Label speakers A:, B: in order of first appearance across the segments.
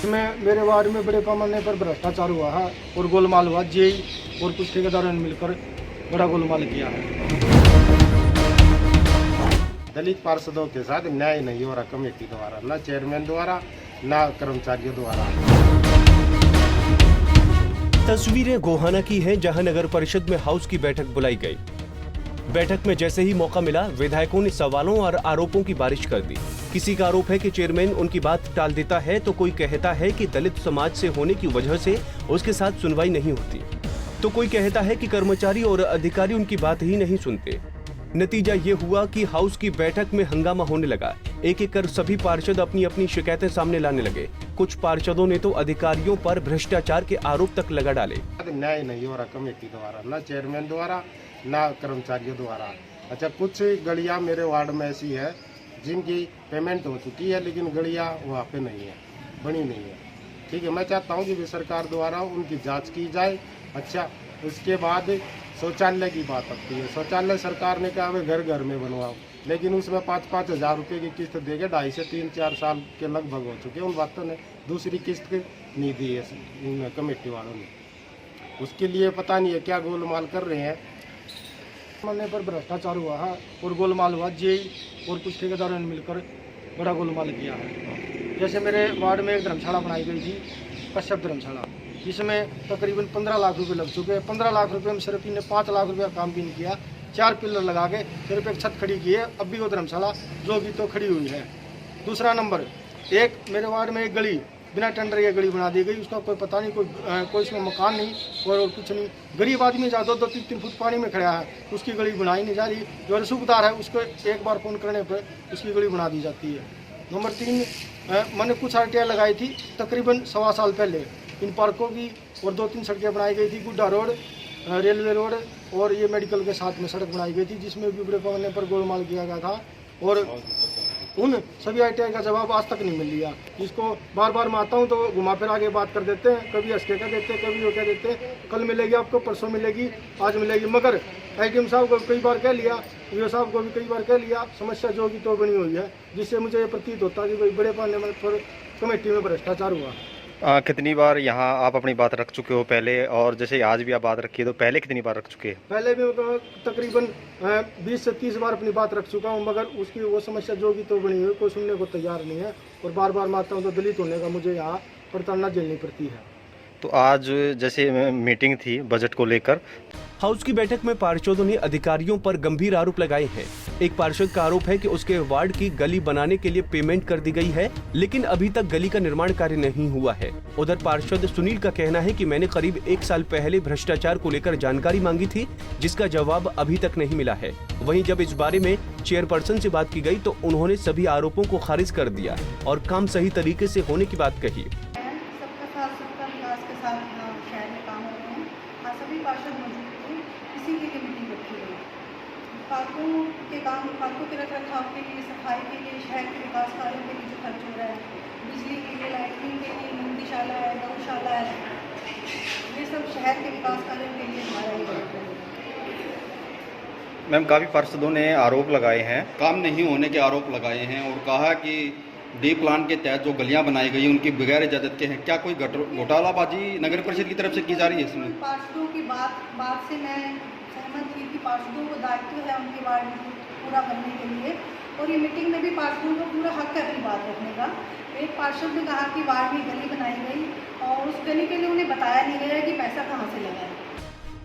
A: इसमें मेरे वार्ड में बड़े पैमाने पर भ्रष्टाचार हुआ है और गोलमाल हुआ। जेई और कुछ ठेकेदारों ने मिलकर बड़ा गोलमाल किया है।
B: दलित पार्षदों के साथ न्याय नहीं हो रहा कमेटी द्वारा, न चेयरमैन द्वारा न कर्मचारियों द्वारा।
C: तस्वीरें गोहाना की हैं, जहां नगर परिषद में हाउस की बैठक बुलाई गई। बैठक में जैसे ही मौका मिला, विधायकों ने सवालों और आरोपों की बारिश कर दी। किसी का आरोप है कि चेयरमैन उनकी बात टाल देता है, तो कोई कहता है कि दलित समाज से होने की वजह से उसके साथ सुनवाई नहीं होती, तो कोई कहता है कि कर्मचारी और अधिकारी उनकी बात ही नहीं सुनते। नतीजा ये हुआ कि हाउस की बैठक में हंगामा होने लगा। एक एक कर सभी पार्षद अपनी अपनी शिकायतें सामने लाने लगे। कुछ पार्षदों ने तो अधिकारियों पर भ्रष्टाचार के आरोप तक लगा डाले।
B: न्याय नहीं हो रहा कमेटी द्वारा, न चेयरमैन द्वारा न कर्मचारियों द्वारा। अच्छा, कुछ गलियां मेरे वार्ड में ऐसी है जिनकी पेमेंट हो चुकी है, लेकिन गलियां वहाँ पे नहीं है, बनी नहीं है। ठीक है, मैं चाहता हूँ कि सरकार द्वारा उनकी जाँच की जाए। अच्छा, उसके बाद शौचालय की बात आती है। शौचालय सरकार ने कहा वे घर घर में बनवाओ, लेकिन उसमें 5-5 हज़ार रुपये की किस्त देके 2.5 से 3-4 साल के लगभग हो चुके हैं। उन बातों ने दूसरी किस्त नहीं दी है कमेटी वालों ने। उसके लिए पता नहीं है क्या गोलमाल कर रहे हैं।
A: पैमाने पर भ्रष्टाचार हुआ है और गोलमाल हुआ। जेई और कुछ ठेकेदारों ने मिलकर बड़ा गोलमाल किया है। जैसे मेरे वार्ड में एक धर्मशाला बनाई गई थी, कश्यप धर्मशाला, जिसमें तकरीबन 15 लाख रुपए लग चुके हैं। 15 लाख रुपए में सिर्फ इन्हें 5 लाख रुपये का काम भी नहीं किया। 4 पिलर लगा के सिर्फ एक छत खड़ी की है। अब भी वो धर्मशाला जो भी तो खड़ी हुई है। दूसरा नंबर, एक मेरे वार्ड में एक गली बिना टेंडर ये गली बना दी गई। उसका कोई पता नहीं, कोई इसमें मकान नहीं और कुछ नहीं। गरीब आदमी जा 2-3 फुट पानी में खड़ा है, उसकी गली बनाई नहीं जा रही। जो रसूखदार है उसको एक बार फ़ोन करने पर उसकी गली बना दी जाती है। नंबर 3, मैंने कुछ आरटीआई लगाई थी तकरीबन 1.25 साल पहले। इन पार्कों की और 2-3 सड़कें बनाई गई थी। गुड्डा रोड, रेलवे रोड और ये मेडिकल के साथ में सड़क बनाई गई थी, जिसमें भी बड़े पैमाने पर गोलमाल किया गया था। और उन सभी आरटीआई का जवाब आज तक नहीं मिल लिया। इसको बार बार मैं आता हूँ तो घुमा फिर आगे बात कर देते हैं। कभी हंस के कह देते हैं, कभी वो कह देते हैं कल मिलेगी आपको, परसों मिलेगी, आज मिलेगी। मगर आईटीएम साहब को कई बार कह लिया, वीओ साहब को भी कई बार कह लिया। समस्या जो की तो बनी हुई है, जिससे मुझे ये प्रतीत होता है कि भाई बड़े पैमाने पर कमेटी में भ्रष्टाचार हुआ।
D: कितनी बार यहाँ आप अपनी बात रख चुके हो पहले, और जैसे आज भी आप बात रखी है तो पहले कितनी बार रख चुके हैं?
A: पहले भी तकरीबन 20 से 30 बार अपनी बात रख चुका हूँ, मगर उसकी वो समस्या जो की तो बनी हुई, कोई सुनने को तैयार नहीं है। और बार बार मैं आता हूँ तो दलित होने का मुझे यहाँ प्रताड़ना झेलनी पड़ती है।
D: तो आज जैसे मीटिंग थी बजट को लेकर,
C: हाउस की बैठक में पार्षदों ने अधिकारियों पर गंभीर आरोप लगाए हैं। एक पार्षद का आरोप है कि उसके वार्ड की गली बनाने के लिए पेमेंट कर दी गई है, लेकिन अभी तक गली का निर्माण कार्य नहीं हुआ है। उधर पार्षद सुनील का कहना है कि मैंने करीब 1 साल पहले भ्रष्टाचार को लेकर जानकारी मांगी थी, जिसका जवाब अभी तक नहीं मिला है। वहीं जब इस बारे में चेयरपर्सन से बात की गई तो उन्होंने सभी आरोपों को खारिज कर दिया और काम सही तरीके से होने की बात कही।
E: सभी पार्षद मौजूद थे, इसी के लिए मीटिंग रखी गई। पार्कों के काम, पार्कों के रख रखाव के लिए, सफाई के लिए, शहर के विकास कार्यों के लिए जो खर्च हो रहा है, बिजली के लिए, लाइटिंग के लिए, मंदिशाला है, गौशाला है, ये सब शहर के विकास कार्यों के लिए हमारा ये।
D: मैम, काफ़ी पार्षदों ने आरोप लगाए हैं,
F: काम नहीं होने के आरोप लगाए हैं और कहा कि डी प्लान के तहत जो गलियां बनाई गई उनकी बगैर इजाजत के हैं। क्या कोई घोटालाबाजी नगर परिषद की तरफ से की जा रही है इसमें?
E: पार्षदों की बात से मैं सहमत थी कि पार्षदों को दायित्व है उनके वार्ड में पूरा करने के लिए, और ये मीटिंग में भी पार्षदों को पूरा हक है अपनी बात रखने का। एक पार्षद ने कहा कि वार्ड में गली बनाई गई और उस गली के लिए उन्हें बताया नहीं गया कि पैसा कहाँ से लगा है।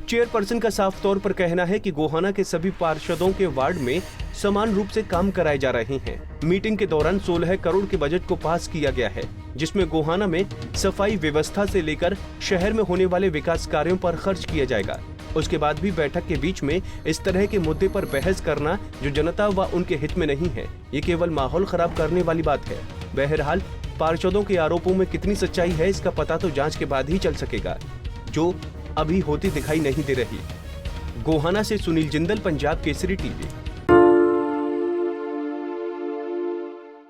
C: चेयरपर्सन का साफ तौर पर कहना है कि गोहाना के सभी पार्षदों के वार्ड में समान रूप से काम कराए जा रहे हैं। मीटिंग के दौरान 16 करोड़ के बजट को पास किया गया है, जिसमें गोहाना में सफाई व्यवस्था से लेकर शहर में होने वाले विकास कार्यों पर खर्च किया जाएगा। उसके बाद भी बैठक के बीच में इस तरह के मुद्दे पर बहस करना जो जनता व उनके हित में नहीं है, ये केवल माहौल खराब करने वाली बात है। बहरहाल पार्षदों के आरोपों में कितनी सच्चाई है, इसका पता तो जांच के बाद ही चल सकेगा, जो अभी होती दिखाई नहीं दे रही। गोहाना से सुनील जिंदल, पंजाब केसरी टीवी।